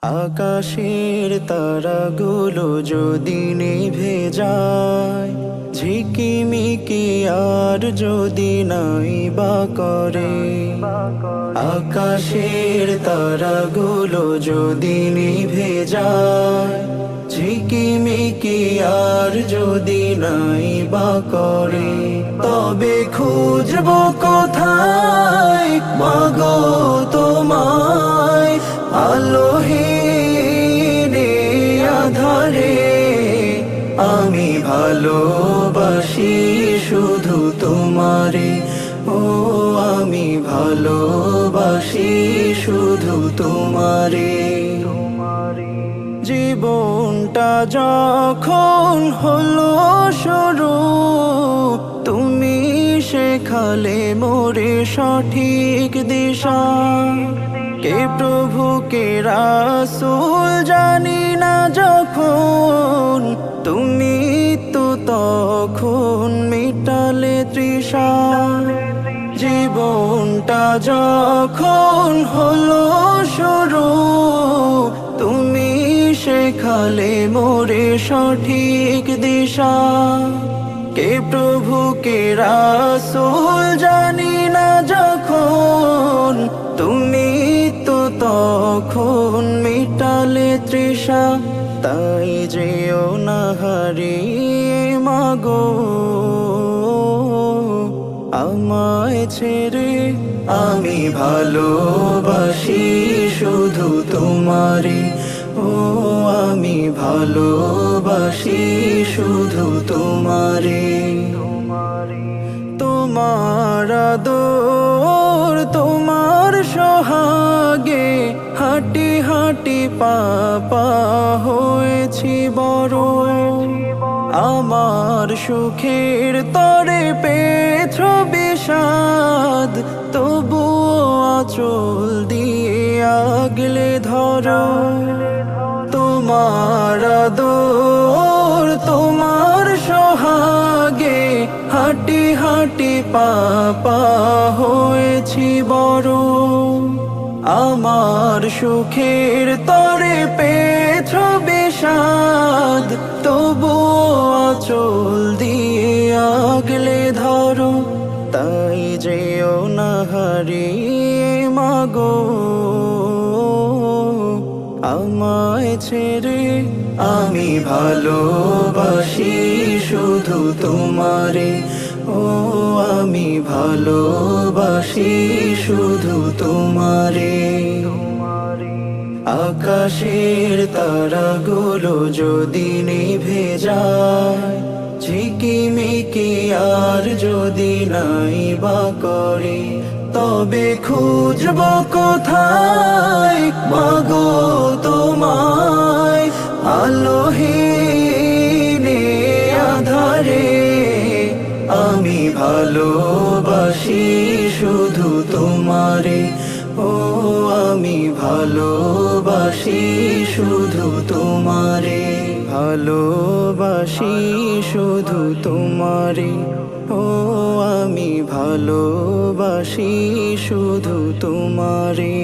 আকাশের তারাগুলো যদি নিভে যায়, ঝিকিমিকি আর যদি নাই বা করে। আকাশের তারাগুলো যদি নিভে যায়, ঝিকিমিকি আর যদি নাই বা করে, তবে খুঁজবো কোথায় মাগো তোমায়, আলোহীন আধারে। আমি ভালোবাসি শুধু তোমারে, ও আমি ভালোবাসি শুধু তোমারে। জীবনটা যখন হলো শুরু, তুমি শেখালে মোরে সঠিক দিশা। কে প্রভু কে রাসূল জানি না যখন, তুমি তো তখন মিটালে তৃষা। জীবনটা যখন হলো শুরু, তুমি শেখালে মোরে সঠিক দিশা। কে প্রভু কে রাসূল জানি না যখন, তুমি তো তখন মিটালে তৃষা। তাই যেও না হারিয়ে মাগো আমায় ছেড়ে। আমি ভালোবাসি শুধু তোমারে, ও আমি ভালোবাসি শুধু তোমারে। তোমার আদর তোমার সোহাগে হাঁটি হাঁটি পাপা হয়েছি বড়। আমার সুখের তরে পেয়েছ বিষাদ, তবুও আঁচল দিয়ে আগলে ধরো। তোমার আদর তোমার সোহাগে হাঁটি হাঁটি পাপা হয়েছি বড়। আমার সুখের তরে পেয়েছ বিষাদ, তবুও আঁচল দিয়ে আগলে ধরো। তাই যেও না হারিয়ে মাগো আমায় ছেড়ে। আমি ভালোবাসি শুধু তোমারে, ও আমি ভালোবাসি শুধু তোমারে। আকাশের তারাগুলো যদি নিভে যায়, ঝিকিমিকি আর যদি নাই বা করে, তবে খুঁজবো কোথায় মাগো তোমায়, আলোহীন আধারে। আমি ভালোবাসি শুধু তোমারে, ও আমি ভালোবাসি শুধু তোমারে। ভালোবাসি শুধু তোমারে, ও আমি ভালোবাসি শুধু তোমারে।